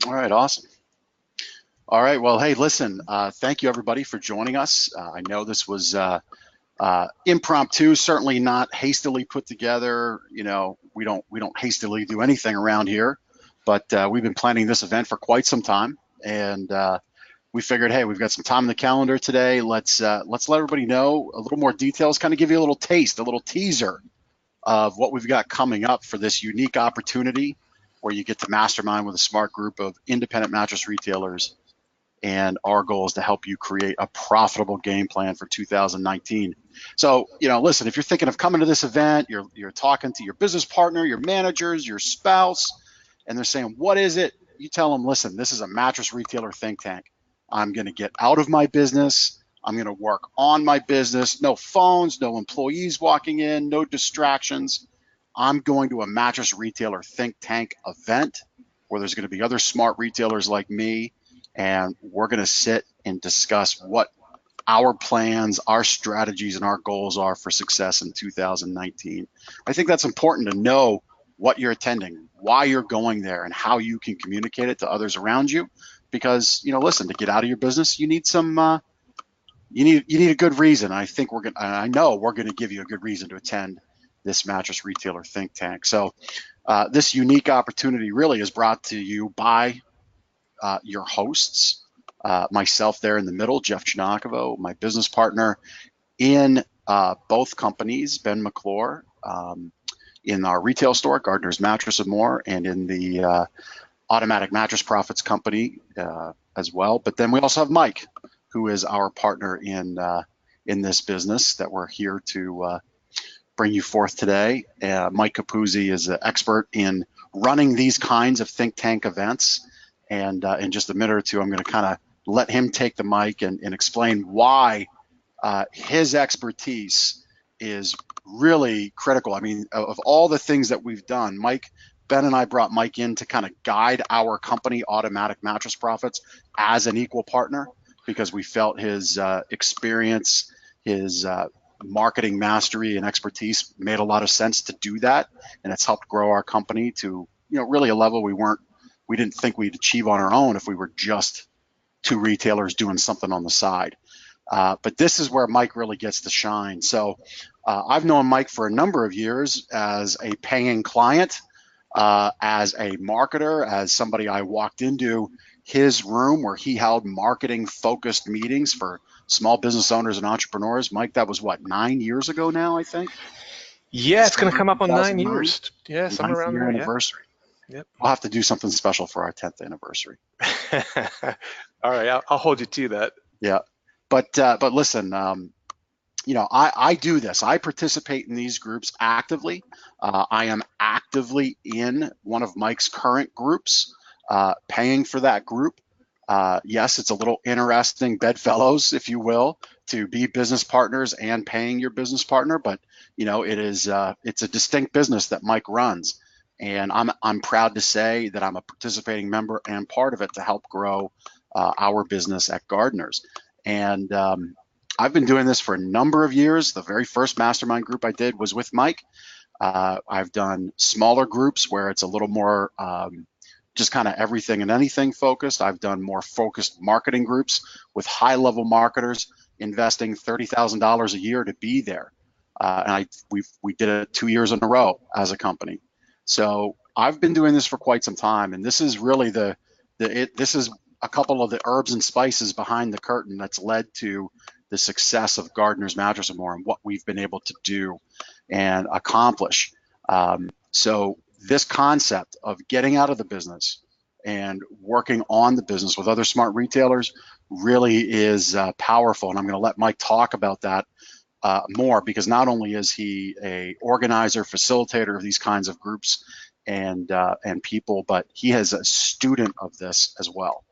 All right, awesome. All right, well, hey, listen, thank you everybody for joining us. I know this was impromptu, certainly not hastily put together. You know, we don't hastily do anything around here, but we've been planning this event for quite some time, and we figured, hey, we've got some time in the calendar today. Let's let everybody know a little more details, kind of give you a little taste, a little teaser of what we've got coming up for this unique opportunity where you get to mastermind with a smart group of independent mattress retailers. And our goal is to help you create a profitable game plan for 2019. So, you know, listen, if you're thinking of coming to this event, you're talking to your business partner, your managers, your spouse, and they're saying, what is it? You tell them, listen, this is a mattress retailer think tank. I'm going to get out of my business. I'm going to work on my business. No phones, no employees walking in, no distractions. I'm going to a mattress retailer think tank event where there's going to be other smart retailers like me, and we're going to sit and discuss what our plans, our strategies, and our goals are for success in 2019. I think that's important to know what you're attending, why you're going there, and how you can communicate it to others around you. Because, you know, listen, to get out of your business, you need some you need a good reason. I know we're going to give you a good reason to attend this mattress retailer think tank. So this unique opportunity really is brought to you by your hosts, myself there in the middle, Jeff Giagnocavo, my business partner in both companies, Ben McClure, in our retail store, Gardner's Mattress and More, and in the Automatic Mattress Profits company as well. But then we also have Mike, who is our partner in this business that we're here to bring you forth today. Mike Capuzzi is an expert in running these kinds of think tank events. And in just a minute or two, I'm going to kind of let him take the mic and explain why his expertise is really critical. I mean, of all the things that we've done, Ben and I brought Mike in to kind of guide our company, Automatic Mattress Profits, as an equal partner, because we felt his experience, his marketing mastery and expertise made a lot of sense to do that. And it's helped grow our company to, you know, really a level we didn't think we'd achieve on our own if we were just two retailers doing something on the side. But this is where Mike really gets to shine. So I've known Mike for a number of years as a paying client, as a marketer, as somebody I walked into his room where he held marketing focused meetings for small business owners and entrepreneurs. Mike, that was what, 9 years ago now, I think? Yeah, it's going to come up on 9 years. Yeah, somewhere around there. Anniversary. Yeah. Yep. We'll have to do something special for our 10th anniversary. All right, I'll hold you to that. Yeah, but listen, you know, I do this. I participate in these groups actively. I am actively in one of Mike's current groups, paying for that group. Yes, it's a little interesting bedfellows, if you will, to be business partners and paying your business partner. But you know, it's a distinct business that Mike runs. And I'm proud to say that I'm a participating member and part of it to help grow our business at Gardner's. And I've been doing this for a number of years. The very first mastermind group I did was with Mike. I've done smaller groups where it's a little more just kind of everything and anything focused. I've done more focused marketing groups with high-level marketers investing $30,000 a year to be there. And we did it 2 years in a row as a company. So I've been doing this for quite some time, and this is really this is a couple of the herbs and spices behind the curtain that's led to the success of Gardner's Mattress and More and what we've been able to do and accomplish. So this concept of getting out of the business and working on the business with other smart retailers really is powerful, and I'm going to let Mike talk about that more, because not only is he a organizer, facilitator of these kinds of groups and people, but he is a student of this as well.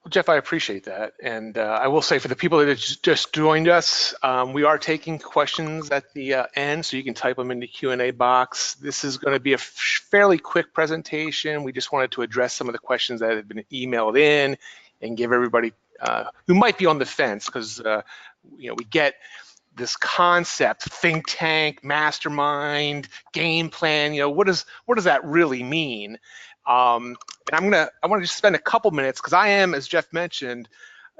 Well, Jeff, I appreciate that. And I will say, for the people that have just joined us, we are taking questions at the end, so you can type them in the Q&A box. This is going to be a fairly quick presentation. We just wanted to address some of the questions that have been emailed in and give everybody who might be on the fence, because you know, we get this concept, think tank, mastermind, game plan. What does that really mean? And I want to just spend a couple minutes, because I am, as Jeff mentioned,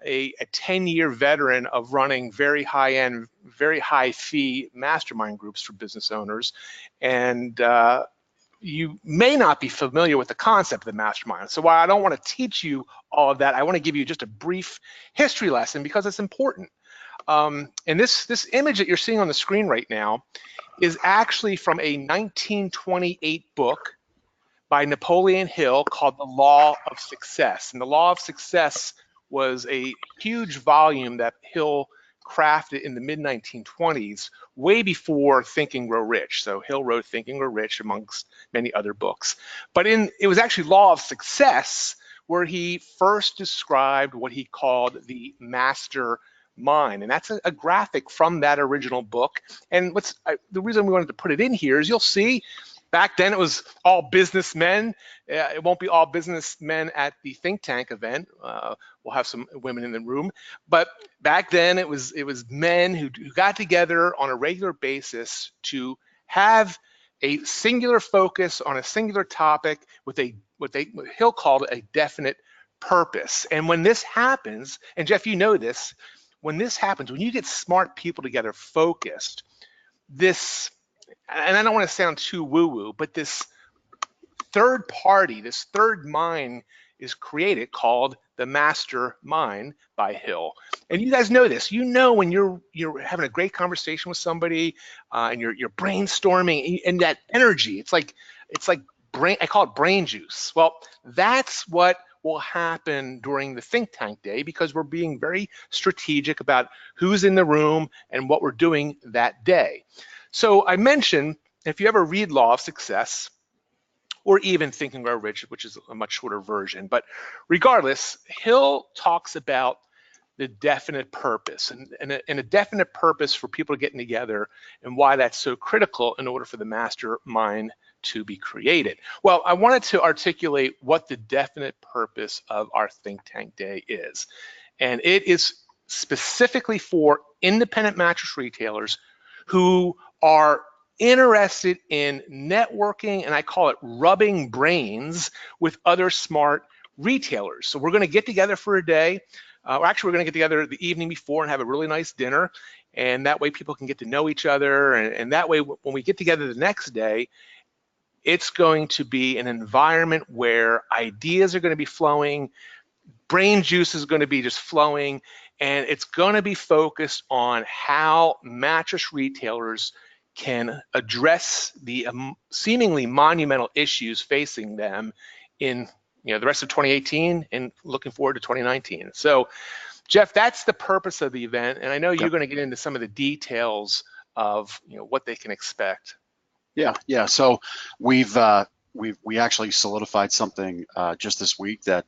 a 10-year veteran of running very high-end, very high-fee mastermind groups for business owners. And you may not be familiar with the concept of the mastermind. So while I don't want to teach you all of that, I want to give you just a brief history lesson, because it's important. And this image that you're seeing on the screen right now is actually from a 1928 book by Napoleon Hill called The Law of Success. And The Law of Success was a huge volume that Hill crafted in the mid-1920s, way before Think and Grow Rich. So Hill wrote Think and Grow Rich amongst many other books. But it was actually Law of Success where he first described what he called the master mind. And that's a graphic from that original book. And the reason we wanted to put it in here is you'll see back then it was all businessmen. It won't be all businessmen at the think tank event. We'll have some women in the room, but back then it was men who got together on a regular basis to have a singular focus on a singular topic with what Hill called a definite purpose. And when this happens, and Jeff, you know this, when this happens, when you get smart people together focused, this, and I don't want to sound too woo-woo, but this third party, this third mind is created called the mastermind by Hill. And you guys know this. You know when you're having a great conversation with somebody and you're brainstorming and that energy, it's like brain, I call it brain juice. Well, that's what will happen during the think tank day, because we're being very strategic about who's in the room and what we're doing that day. So I mentioned, if you ever read Law of Success, or even Think and Grow Rich, which is a much shorter version, but regardless, Hill talks about the definite purpose and a definite purpose for people getting together, and why that's so critical in order for the mastermind to be created. Well, I wanted to articulate what the definite purpose of our think tank day is. And it is specifically for independent mattress retailers who are interested in networking, and I call it rubbing brains with other smart retailers. So we're going to get together for a day. Actually, we're going to get together the evening before and have a really nice dinner. And that way people can get to know each other. And that way, when we get together the next day, it's going to be an environment where ideas are going to be flowing, brain juice is going to be just flowing, and it's going to be focused on how mattress retailers can address the seemingly monumental issues facing them in the rest of 2018 and looking forward to 2019. So, Jeff, that's the purpose of the event, and I know you're going to get into some of the details of what they can expect. Yeah. So we actually solidified something just this week that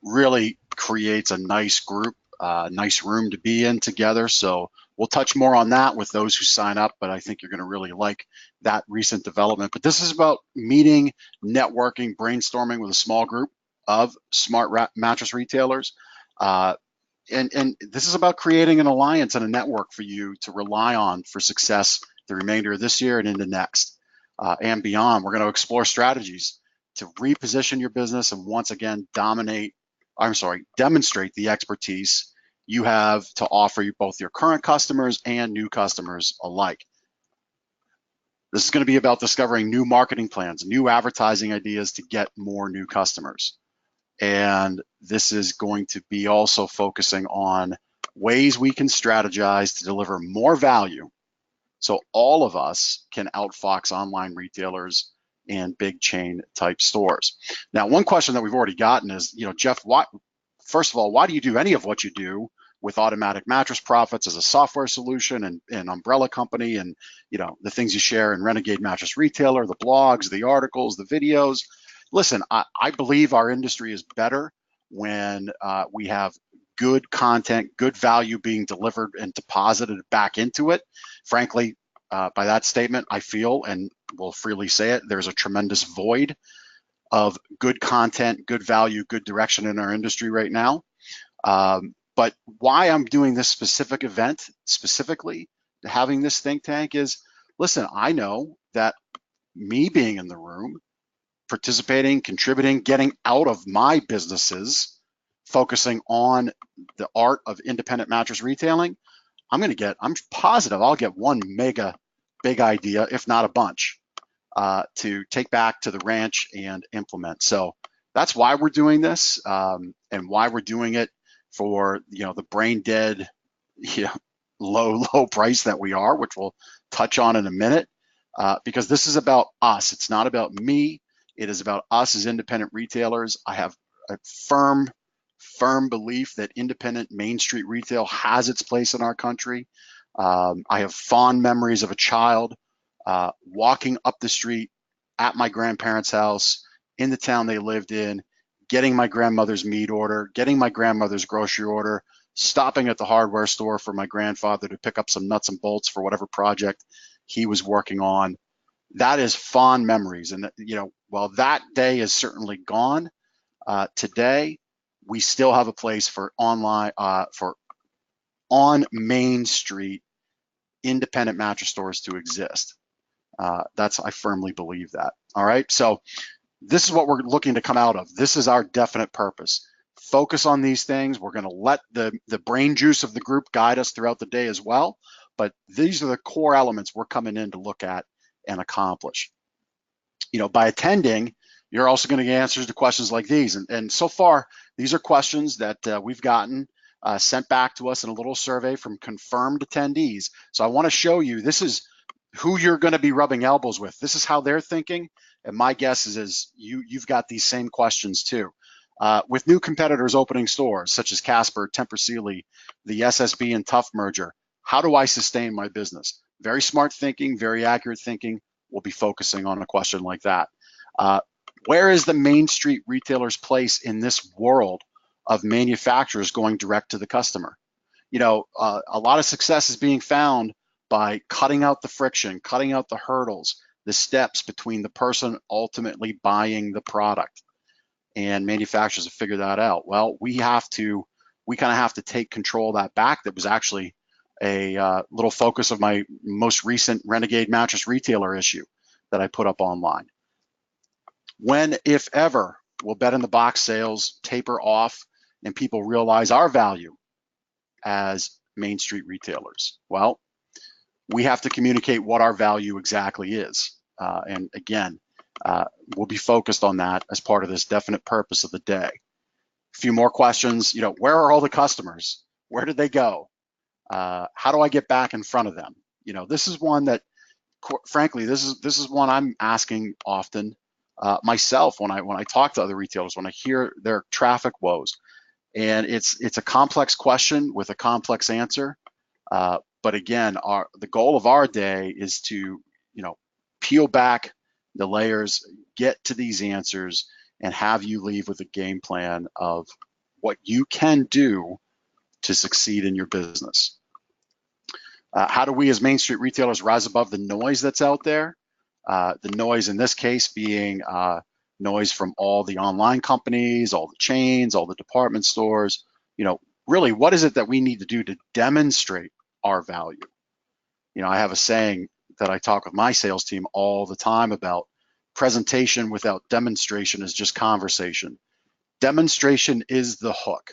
really creates a nice group, nice room to be in together. So we'll touch more on that with those who sign up, but I think you're going to really like that recent development. But this is about meeting, networking, brainstorming with a small group of smart mattress retailers. And this is about creating an alliance and a network for you to rely on for success the remainder of this year and into next and beyond. We're going to explore strategies to reposition your business and once again demonstrate the expertise you have to offer both your current customers and new customers alike. This is going to be about discovering new marketing plans, new advertising ideas to get more new customers. And this is going to be also focusing on ways we can strategize to deliver more value so all of us can outfox online retailers and big chain type stores. Now, one question that we've already gotten is, Jeff, first of all, why do you do any of what you do with Automatic Mattress Profits as a software solution and umbrella company, and the things you share in Renegade Mattress Retailer, the blogs, the articles, the videos? Listen, I believe our industry is better when we have good content, good value being delivered and deposited back into it. Frankly, by that statement, I feel, and will freely say it, there's a tremendous void of good content, good value, good direction in our industry right now. But why I'm doing this specific event specifically having this think tank is, listen, I know that me being in the room, participating, contributing, getting out of my businesses, focusing on the art of independent mattress retailing, I'm positive I'll get one mega big idea, if not a bunch, to take back to the ranch and implement. So that's why we're doing this, and why we're doing it for, the brain dead, low price that we are, which we'll touch on in a minute, because this is about us. It's not about me. It is about us as independent retailers. I have a firm belief that independent Main Street retail has its place in our country. I have fond memories of a child walking up the street at my grandparents' house in the town they lived in, getting my grandmother's meat order, getting my grandmother's grocery order, stopping at the hardware store for my grandfather to pick up some nuts and bolts for whatever project he was working on. That is fond memories. And, while that day is certainly gone, today we still have a place for online, for on Main Street independent mattress stores to exist. I firmly believe that. All right. So this is what we're looking to come out of. This is our definite purpose. Focus on these things. We're going to let the brain juice of the group guide us throughout the day as well. But these are the core elements we're coming in to look at and accomplish. By attending, you're also going to get answers to questions like these. And so far, these are questions that we've gotten sent back to us in a little survey from confirmed attendees. So I want to show you, this is who you're going to be rubbing elbows with. This is how they're thinking. And my guess is you've got these same questions too. With new competitors opening stores, such as Casper, Tempur Sealy, the SSB and Tough merger, how do I sustain my business? Very smart thinking, very accurate thinking. We'll be focusing on a question like that. Where is the Main Street retailer's place in this world of manufacturers going direct to the customer? A lot of success is being found by cutting out the friction, cutting out the hurdles, the steps between the person ultimately buying the product. And manufacturers have figured that out. Well, we kind of have to take control of that back. That was actually a little focus of my most recent Renegade Mattress Retailer issue that I put up online. When, if ever, will bed in the box sales taper off and people realize our value as Main Street retailers? Well, we have to communicate what our value exactly is. And again, we'll be focused on that as part of this definite purpose of the day. A few more questions. Where are all the customers? Where did they go? How do I get back in front of them? This is one that, frankly, this is one I'm asking often myself when I talk to other retailers, when I hear their traffic woes. And it's a complex question with a complex answer. But again, the goal of our day is to, peel back the layers, get to these answers, and have you leave with a game plan of what you can do to succeed in your business. How do we as Main Street retailers rise above the noise that's out there? The noise in this case being noise from all the online companies, all the chains, all the department stores. Really, what is it that we need to do to demonstrate our value? I have a saying that I talk with my sales team all the time about: presentation without demonstration is just conversation. Demonstration is the hook.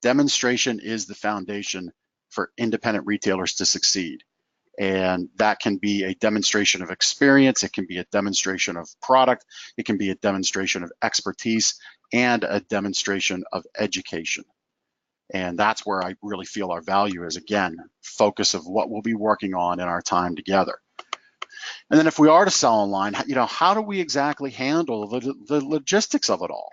Demonstration is the foundation for independent retailers to succeed. And that can be a demonstration of experience. It can be a demonstration of product. It can be a demonstration of expertise and a demonstration of education. And that's where I really feel our value is, again, focus of what we'll be working on in our time together. And then if we are to sell online, how do we exactly handle the logistics of it all?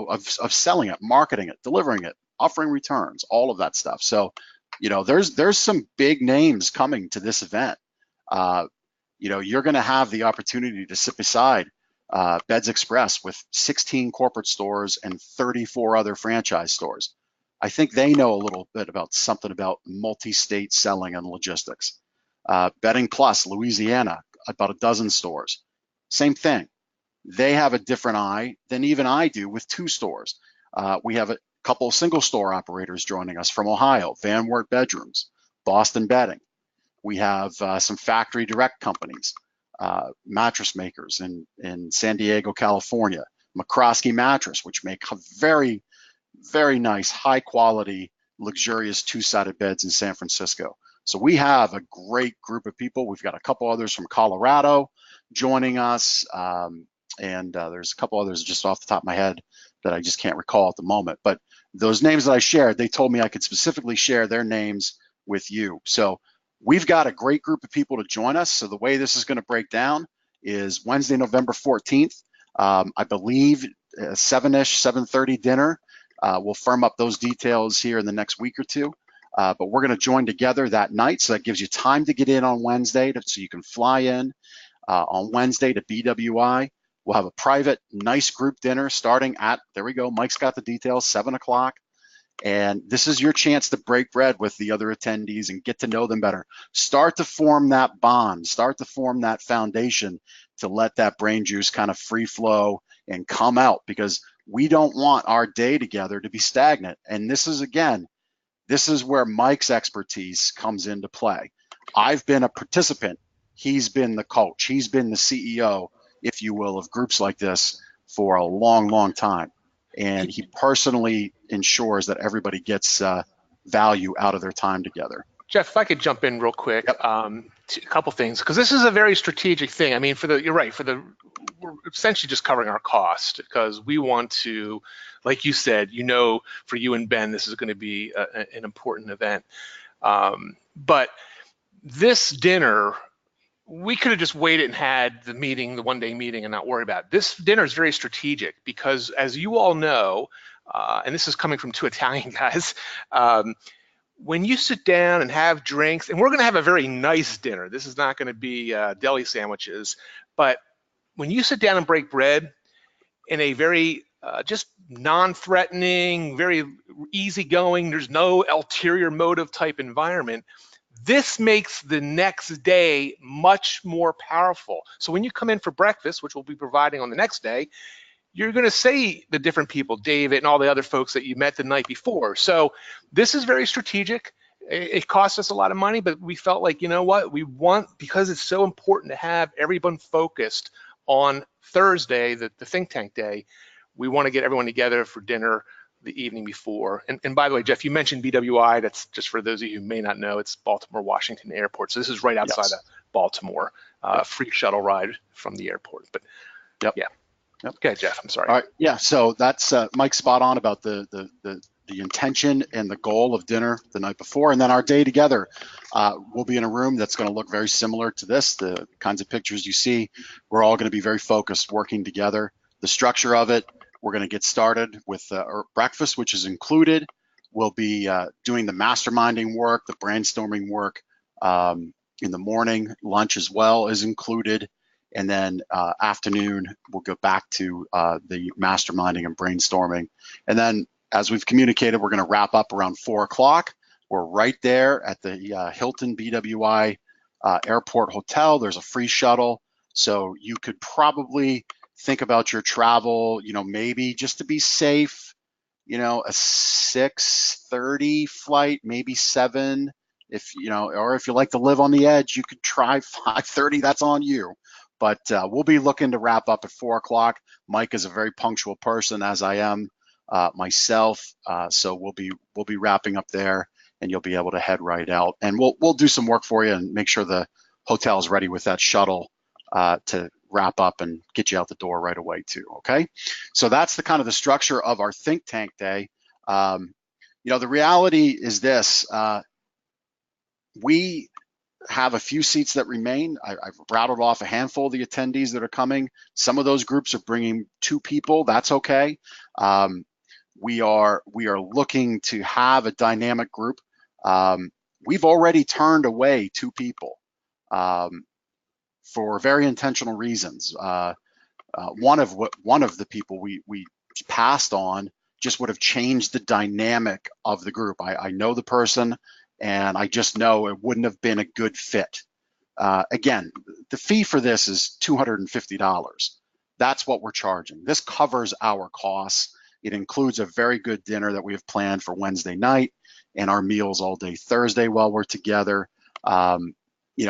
Of selling it, marketing it, delivering it, offering returns, all of that stuff. So, there's some big names coming to this event. You're going to have the opportunity to sit beside Beds Express with 16 corporate stores and 34 other franchise stores. I think they know a little bit about something about multi-state selling and logistics. Bedding Plus, Louisiana, about a dozen stores. Same thing. They have a different eye than even I do with 2 stores. We have a couple of single store operators joining us from Ohio, Van Wert Bedrooms, Boston Bedding. We have some factory direct companies, mattress makers in San Diego, California, McCroskey Mattress, which make very, very nice, high quality, luxurious two-sided beds in San Francisco. So we have a great group of people. We've got a couple others from Colorado joining us, and there's a couple others just off the top of my head that I just can't recall at the moment. But those names that I shared, they told me I could specifically share their names with you. So we've got a great group of people to join us. So the way this is going to break down is Wednesday, November 14th. I believe 7-ish, 7:30 dinner. We'll firm up those details here in the next week or two. But we're going to join together that night. So that gives you time to get in on Wednesday so you can fly in on Wednesday to BWI. We'll have a private, nice group dinner starting at, there we go, Mike's got the details, 7 o'clock. And this is your chance to break bread with the other attendees and get to know them better. Start to form that bond, start to form that foundation to let that brain juice kind of free flow and come out, because we don't want our day together to be stagnant. And this is, again, this is where Mike's expertise comes into play. I've been a participant. He's been the coach. He's been the CEO, if you will, of groups like this for a long, long time. And he personally ensures that everybody gets value out of their time together. Jeff, if I could jump in real quick, Yep. A couple things, because this is a very strategic thing. I mean, you're right, we're essentially just covering our cost, because we want to, like you said, for you and Ben, this is going to be an important event. But this dinner, we could have just waited and had the meeting, the one-day meeting, and not worry about it. This dinner is very strategic because, as you all know, and this is coming from two Italian guys, when you sit down and have drinks, and we're going to have a very nice dinner. This is not going to be deli sandwiches, but when you sit down and break bread in a very just non-threatening, very easygoing, there's no ulterior motive type environment, this makes the next day much more powerful. So when you come in for breakfast, which we'll be providing on the next day, you're going to see the different people, David and all the other folks that you met the night before. So this is very strategic. It costs us a lot of money, but we felt like, you know what, because it's so important to have everyone focused on Thursday, the think tank day, we want to get everyone together for dinner the evening before. And by the way, Jeff, you mentioned BWI. That's just for those of you who may not know, it's Baltimore Washington Airport. So this is right outside of Baltimore, free shuttle ride from the airport. But yeah. Yep. Okay, Jeff, I'm sorry. All right. Yeah. So that's Mike's spot on about the intention and the goal of dinner the night before, and then our day together. We'll be in a room that's going to look very similar to this. The kinds of pictures you see, we're all going to be very focused, working together. The structure of it, we're going to get started with breakfast, which is included. We'll be doing the masterminding work, the brainstorming work in the morning. Lunch as well is included. And then afternoon, we'll go back to the masterminding and brainstorming. And then, as we've communicated, we're going to wrap up around 4 o'clock. We're right there at the Hilton BWI Airport Hotel. There's a free shuttle. So you could probably think about your travel, maybe just to be safe, a 6:30 flight, maybe 7. Or if you like to live on the edge, you could try 5:30. That's on you. But we'll be looking to wrap up at 4 o'clock. Mike is a very punctual person, as I am myself. So we'll be wrapping up there, and you'll be able to head right out. And we'll do some work for you and make sure the hotel's ready with that shuttle to wrap up and get you out the door right away too. Okay. So that's the kind of the structure of our think tank day. The reality is this: we have a few seats that remain. I've rattled off a handful of the attendees that are coming. Some of those groups are bringing 2 people. That's okay. We are looking to have a dynamic group. We've already turned away 2 people for very intentional reasons. One of the people we passed on just would have changed the dynamic of the group. I know the person, and I just know it wouldn't have been a good fit. Again, the fee for this is $250. That's what we're charging. This covers our costs. It includes a very good dinner that we have planned for Wednesday night and our meals all day Thursday while we're together.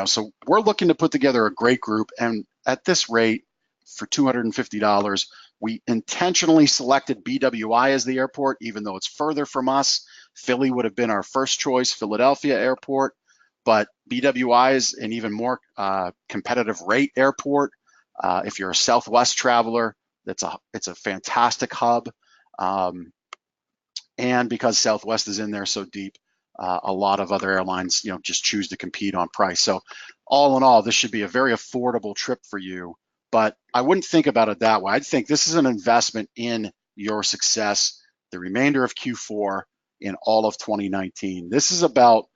So we're looking to put together a great group, and at this rate, for $250, we intentionally selected BWI as the airport, even though it's further from us. Philly would have been our first choice, Philadelphia Airport, but BWI is an even more competitive rate airport. If you're a Southwest traveler, it's a fantastic hub. And because Southwest is in there so deep, a lot of other airlines, just choose to compete on price. So all in all, this should be a very affordable trip for you, but I wouldn't think about it that way. I'd think this is an investment in your success, the remainder of Q4 in all of 2019. This is about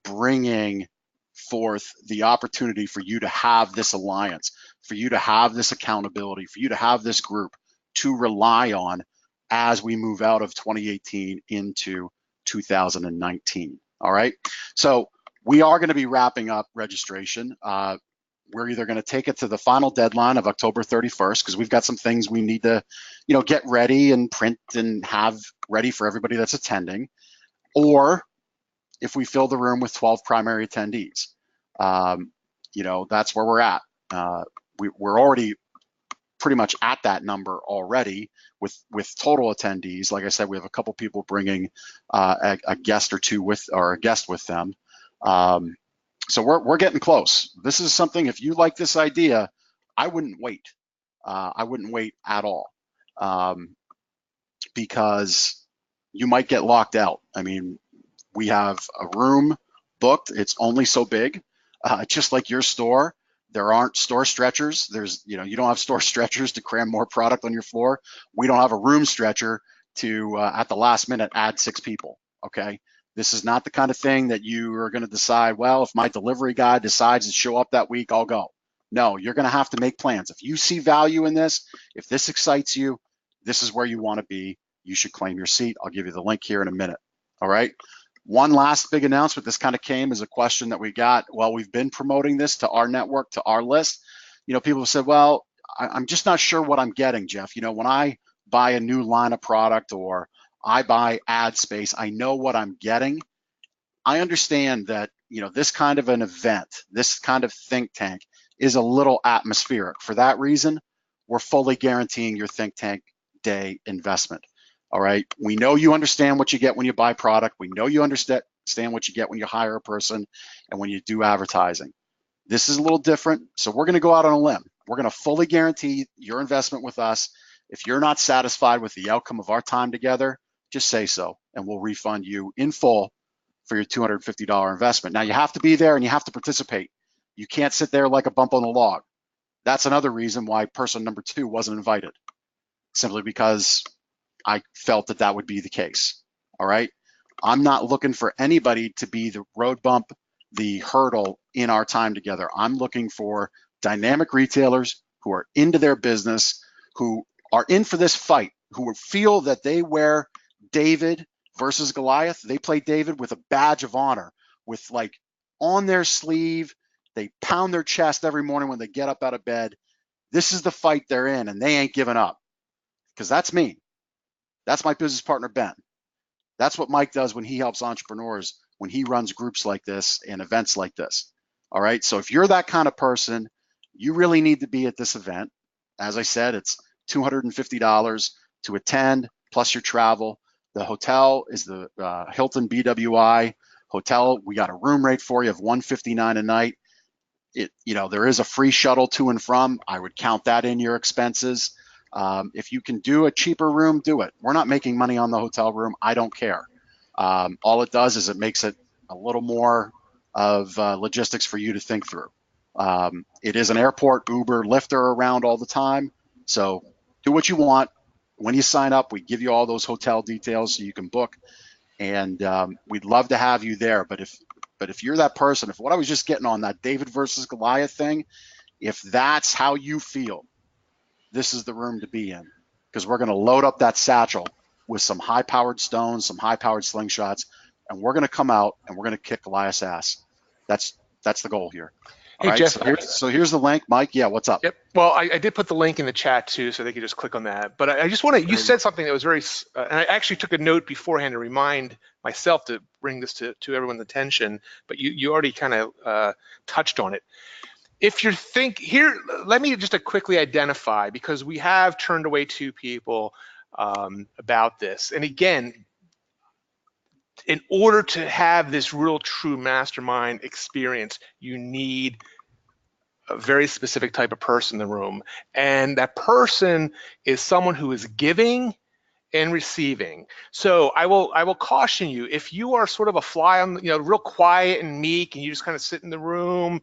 bringing forth the opportunity for you to have this alliance, for you to have this accountability, for you to have this group to rely on as we move out of 2018 into 2019. All right. So we are going to be wrapping up registration. We're either going to take it to the final deadline of October 31st because we've got some things we need to, get ready and print and have ready for everybody that's attending, or if we fill the room with 12 primary attendees, that's where we're at. We're already pretty much at that number already with total attendees. Like I said, we have a couple people bringing a guest or two or a guest with them. So we're getting close. This is something, if you like this idea, I wouldn't wait. I wouldn't wait at all, because you might get locked out. I mean, we have a room booked. It's only so big, just like your store. There aren't store stretchers. You don't have store stretchers to cram more product on your floor. We don't have a room stretcher to, at the last minute, add 6 people, okay? This is not the kind of thing that you are going to decide, well, if my delivery guy decides to show up that week, I'll go. No, you're going to have to make plans. If you see value in this, if this excites you, this is where you want to be. You should claim your seat. I'll give you the link here in a minute, all right? One last big announcement. This kind of came as a question that we got while we've been promoting this to our network, to our list. People have said, well, I'm just not sure what I'm getting, Jeff. When I buy a new line of product or I buy ad space, I know what I'm getting. I understand that, this kind of an event, this kind of think tank is a little atmospheric. For that reason, we're fully guaranteeing your think tank day investment. All right. We know you understand what you get when you buy product. We know you understand what you get when you hire a person and when you do advertising. This is a little different. So we're going to go out on a limb. We're going to fully guarantee your investment with us. If you're not satisfied with the outcome of our time together, just say so, and we'll refund you in full for your $250 investment. Now, you have to be there and you have to participate. You can't sit there like a bump on the log. That's another reason why person number 2 wasn't invited, simply because I felt that would be the case. All right. I'm not looking for anybody to be the road bump, the hurdle in our time together. I'm looking for dynamic retailers who are into their business, who are in for this fight, who feel that they wear David versus Goliath. They play David with a badge of honor, with like on their sleeve. They pound their chest every morning when they get up out of bed. This is the fight they're in, and they ain't giving up, because that's me. That's my business partner, Ben. That's what Mike does when he helps entrepreneurs, when he runs groups like this and events like this. All right. So if you're that kind of person, you really need to be at this event. As I said, it's $250 to attend, plus your travel. The hotel is the Hilton BWI hotel. We got a room rate for you of $159 a night. There is a free shuttle to and from. I would count that in your expenses. If you can do a cheaper room, do it. We're not making money on the hotel room. I don't care. All it does is it makes it a little more of logistics for you to think through. It is an airport. Uber, Lyft are around all the time. So do what you want. When you sign up, we give you all those hotel details so you can book. And we'd love to have you there. But if you're that person, if what I was just getting on that David versus Goliath thing, if that's how you feel, this is the room to be in, because we're going to load up that satchel with some high-powered stones, some high-powered slingshots, and we're going to come out and we're going to kick Goliath's ass. That's the goal here. All Hey, right, Jeff. so here's the link, Mike. Yeah, what's up? Yep. Well, I did put the link in the chat too, so they could just click on that. But I just want to, you Very good. said something that was very, and I actually took a note beforehand to remind myself to bring this to everyone's attention, but you already kind of touched on it. If you're here, let me just quickly identify, because we have turned away 2 people about this. And again, in order to have this real true mastermind experience, you need a very specific type of person in the room. And that person is someone who is giving and receiving. So I will caution you, if you are sort of a fly on, real quiet and meek, and you just kind of sit in the room,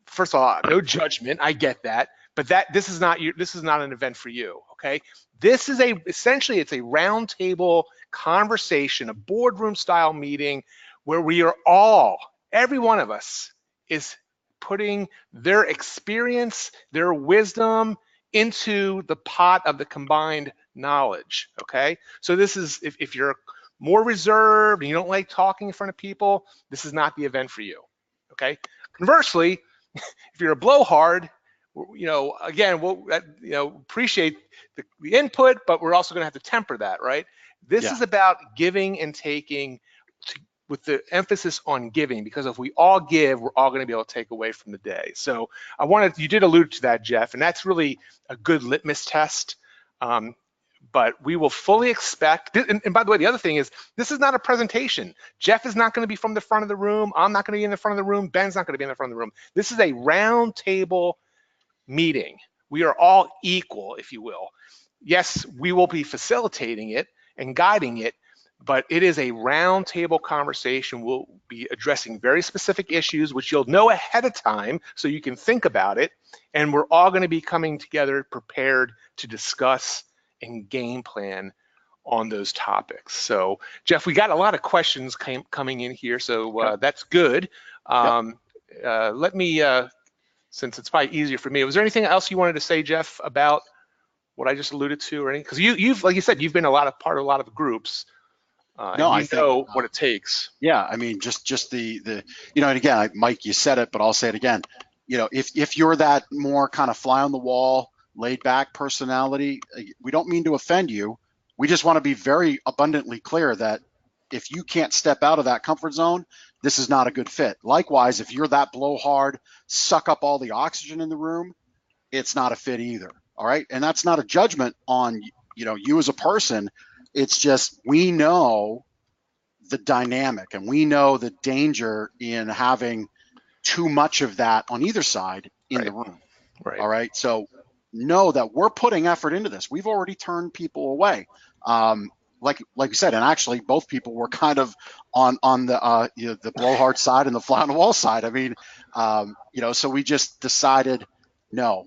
first of all, no judgment, I get that, but this is not an event for you, okay? This is essentially it's a roundtable conversation, a boardroom style meeting where we are all, every one of us is putting their experience, their wisdom into the pot of the combined knowledge, okay? So this is, if you're more reserved and you don't like talking in front of people, this is not the event for you, okay? Conversely, if you're a blowhard, again, we'll appreciate the input, but we're also going to have to temper that, right? This Yeah. is about giving and taking, with the emphasis on giving, because if we all give, we're all going to be able to take away from the day. So you did allude to that, Jeff, and that's really a good litmus test. But we will fully expect, and by the way, the other thing is, this is not a presentation. Jeff is not going to be from the front of the room. I'm not going to be in the front of the room. Ben's not going to be in the front of the room. This is a round table meeting. We are all equal, if you will. Yes, we will be facilitating it and guiding it, but it is a round table conversation. We'll be addressing very specific issues, which you'll know ahead of time so you can think about it. And we're all going to be coming together prepared to discuss and game plan on those topics. So, Jeff, we got a lot of questions coming in here, so that's good. Let me, since it's probably easier for me, was there anything else you wanted to say, Jeff, about what I just alluded to, or anything? Because you've, like you said, you've been part of a lot of groups, No, and I you think know what it takes. yeah, I mean, just the and again, Mike, you said it, but I'll say it again. If you're that more kind of fly on the wall, laid back personality, we don't mean to offend you. We just want to be very abundantly clear that if you can't step out of that comfort zone, this is not a good fit. Likewise, if you're that blowhard, suck up all the oxygen in the room, it's not a fit either. All right, and that's not a judgment on you as a person. It's just we know the dynamic, and we know the danger in having too much of that on either side in the room. Right. All right. So know that we're putting effort into this. We've already turned people away. Like you said, and actually both people were kind of on the blowhard side and the fly on the wall side. I mean, so we just decided, no,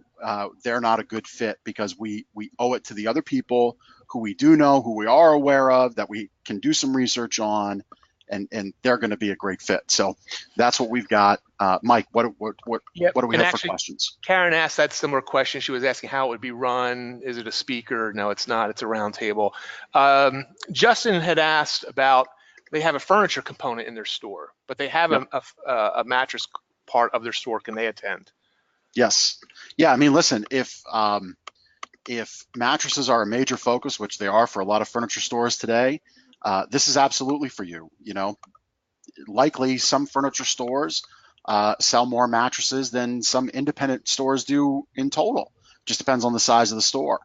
they're not a good fit, because we owe it to the other people who we do know, who we are aware of, that we can do some research on, and they're going to be a great fit. So that's what we've got. Mike, what do we have for questions? Karen asked that similar question. She was asking how it would be run. Is it a speaker? No, it's not. It's a round table. Justin had asked about, they have a furniture component in their store, but they have a mattress part of their store. Can they attend? Yes. Yeah. I mean, listen, if mattresses are a major focus, which they are for a lot of furniture stores today, this is absolutely for you. Likely some furniture stores sell more mattresses than some independent stores do in total. Just depends on the size of the store.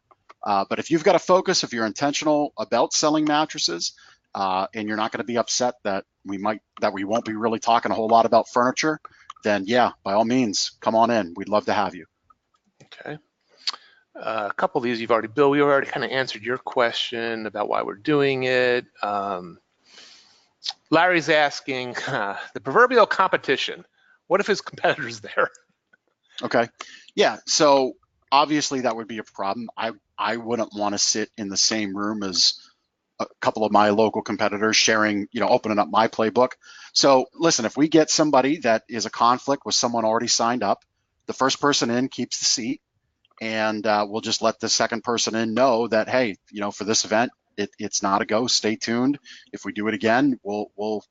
But if you've got a focus, if you're intentional about selling mattresses, and you're not going to be upset that we won't be really talking a whole lot about furniture, then yeah, by all means, come on in. We'd love to have you. Okay. A couple of these you've already, Bill, we already kind of answered your question about why we're doing it. Larry's asking, the proverbial competition, what if his competitor's there? Okay. Yeah. So obviously that would be a problem. I wouldn't want to sit in the same room as a couple of my local competitors sharing, opening up my playbook. So listen, if we get somebody that is a conflict with someone already signed up, the first person in keeps the seat, and we'll just let the second person in know that, hey, for this event, it's not a go. Stay tuned. If we do it again, we'll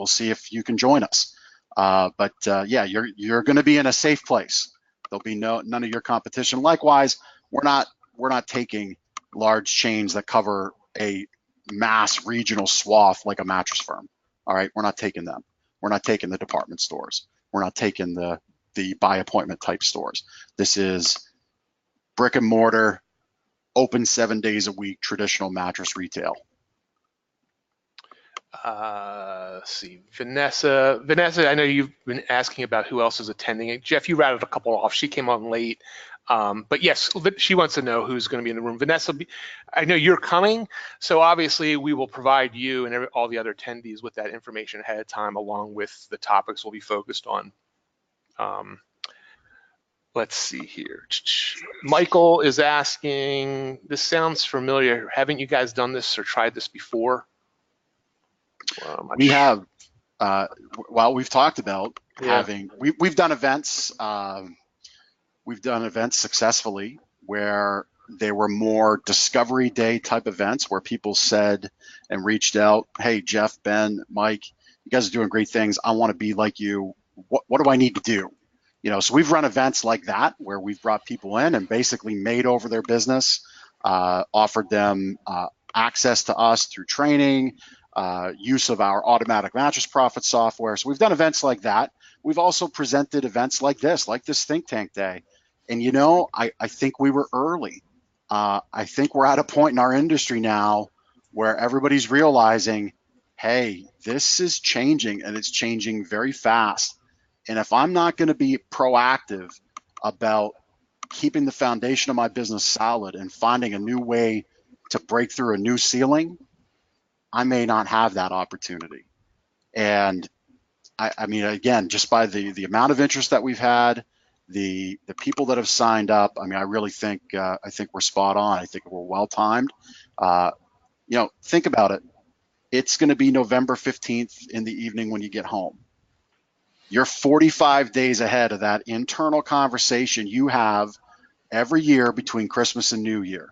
see if you can join us. Yeah, you're going to be in a safe place. There'll be none of your competition. Likewise, we're not taking large chains that cover a mass regional swath like a mattress firm. All right, we're not taking them. We're not taking the department stores. We're not taking the by appointment type stores. This is brick and mortar, open 7 days a week, traditional mattress retail. Let's see, Vanessa, I know you've been asking about who else is attending. Jeff, you rattled a couple off. She came on late. But yes, she wants to know who's going to be in the room. Vanessa, I know you're coming, so obviously we will provide you and all the other attendees with that information ahead of time, along with the topics we'll be focused on. Let's see here. Michael is asking, this sounds familiar. Haven't you guys done this or tried this before? We have. Well, we've talked about having. We've done events. We've done events successfully where they were more discovery day type events where people said and reached out, hey, Jeff, Ben, Mike, you guys are doing great things. I want to be like you. What do I need to do? So we've run events like that where we've brought people in and basically made over their business, offered them access to us through training, use of our automatic mattress profit software. So we've done events like that. We've also presented events like this think tank day. And I think we were early. I think we're at a point in our industry now where everybody's realizing, hey, this is changing and it's changing very fast. And if I'm not going to be proactive about keeping the foundation of my business solid and finding a new way to break through a new ceiling, I may not have that opportunity. And I mean, again, just by the amount of interest that we've had, the people that have signed up, I mean, I really think we're spot on. I think we're well timed. Think about it. It's going to be November 15th in the evening when you get home. You're 45 days ahead of that internal conversation you have every year between Christmas and New Year.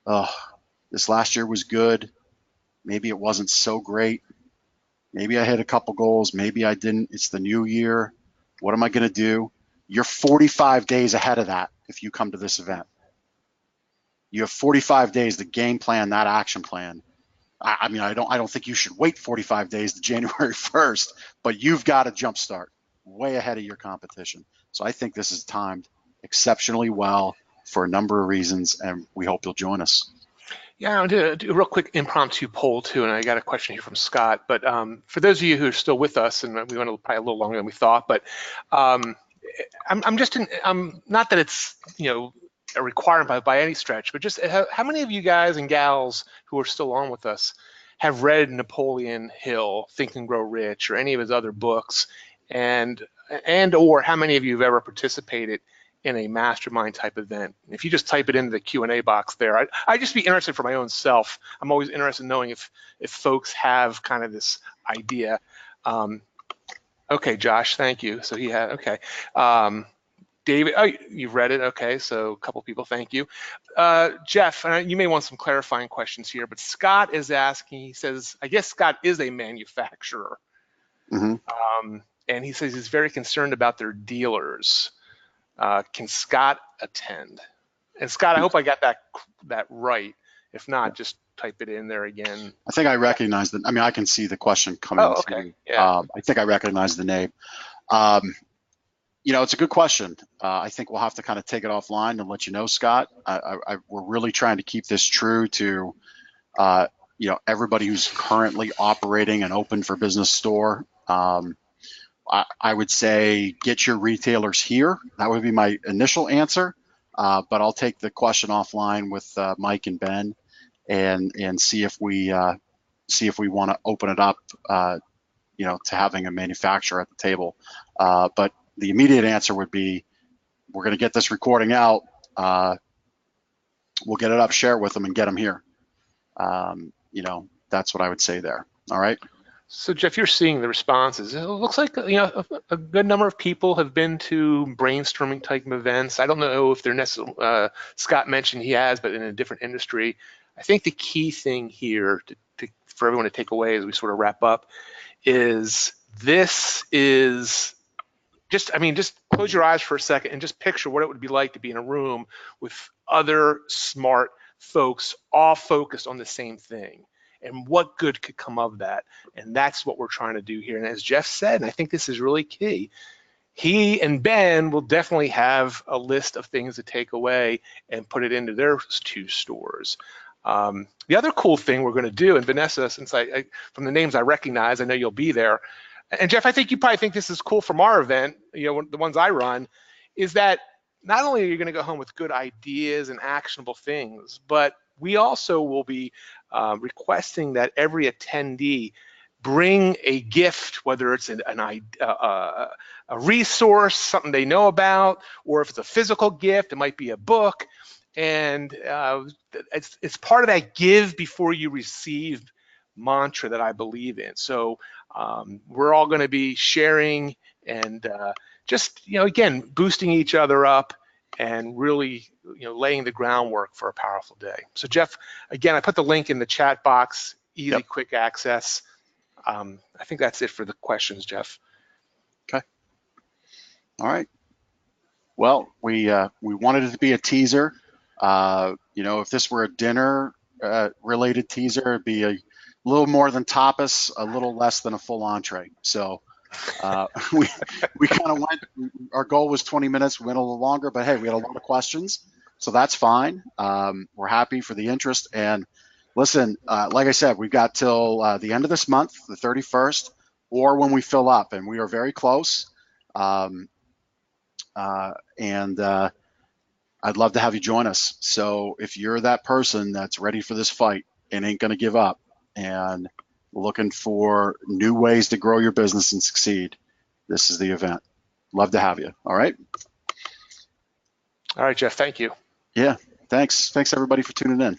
Oh, this last year was good. Maybe it wasn't so great. Maybe I hit a couple goals. Maybe I didn't. It's the new year. What am I going to do? You're 45 days ahead of that if you come to this event. You have 45 days to game plan that action plan. I mean, I don't think you should wait 45 days to January 1st, but you've got to jumpstart way ahead of your competition. So I think this is timed exceptionally well for a number of reasons, and we hope you'll join us. Yeah, I'll do a real quick impromptu poll too, and I got a question here from Scott. But for those of you who are still with us, and we went probably a little longer than we thought, but I'm not that it's a requirement by any stretch, but just how many of you guys and gals who are still on with us have read Napoleon Hill, Think and Grow Rich, or any of his other books, and or how many of you have ever participated in a mastermind type event? If you just type it into the Q&A box there, I'd just be interested for my own self. I'm always interested in knowing if folks have kind of this idea. Okay, Josh, thank you. So he had, okay. David, oh, you've read it. Okay, so a couple people, thank you. Jeff, you may want some clarifying questions here, but Scott is asking, he says, I guess Scott is a manufacturer. Mm-hmm. And he says he's very concerned about their dealers. Can Scott attend? And Scott, I hope I got that right. If not, just type it in there again. I think I recognize I mean, I can see the question coming okay. Yeah. I think I recognize the name. It's a good question. I think we'll have to kind of take it offline and let you know, Scott. We're really trying to keep this true to, everybody who's currently operating an open for business store. I would say get your retailers here. That would be my initial answer. But I'll take the question offline with Mike and Ben and see if we want to open it up, to having a manufacturer at the table. But the immediate answer would be, we're going to get this recording out. We'll get it up, share it with them, and get them here. That's what I would say there. All right. So Jeff, you're seeing the responses. It looks like a good number of people have been to brainstorming type of events. I don't know if they're necessarily, Scott mentioned he has, but in a different industry. I think the key thing here for everyone to take away as we sort of wrap up is This is just close your eyes for a second and just picture what it would be like to be in a room with other smart folks all focused on the same thing, and what good could come of that. And that's what we're trying to do here. And as Jeff said, and I think this is really key, he and Ben will definitely have a list of things to take away and put it into their 2 stores. The other cool thing we're going to do, and Vanessa, since I from the names I recognize, I know you'll be there, and Jeff, I think you probably think this is cool from our event, the ones I run, is that not only are you going to go home with good ideas and actionable things, but we also will be requesting that every attendee bring a gift, whether it's a resource, something they know about, or if it's a physical gift, it might be a book. And it's part of that give before you receive mantra that I believe in. So we're all going to be sharing and just, again, boosting each other up and really, laying the groundwork for a powerful day. So Jeff, again, I put the link in the chat box, easy, Yep. quick access. I think that's it for the questions, Jeff. Okay. All right. Well, we wanted it to be a teaser. If this were a dinner related teaser, it'd be a little more than tapas, a little less than a full entree. So we kind of went. Our goal was 20 minutes. We went a little longer, but hey, we had a lot of questions, so that's fine. We're happy for the interest. And listen, like I said, we've got till the end of this month, the 31st, or when we fill up, and we are very close. I'd love to have you join us. So if you're that person that's ready for this fight and ain't going to give up and looking for new ways to grow your business and succeed, this is the event. Love to have you. All right. All right, Jeff. Thank you. Yeah. Thanks. Thanks everybody for tuning in.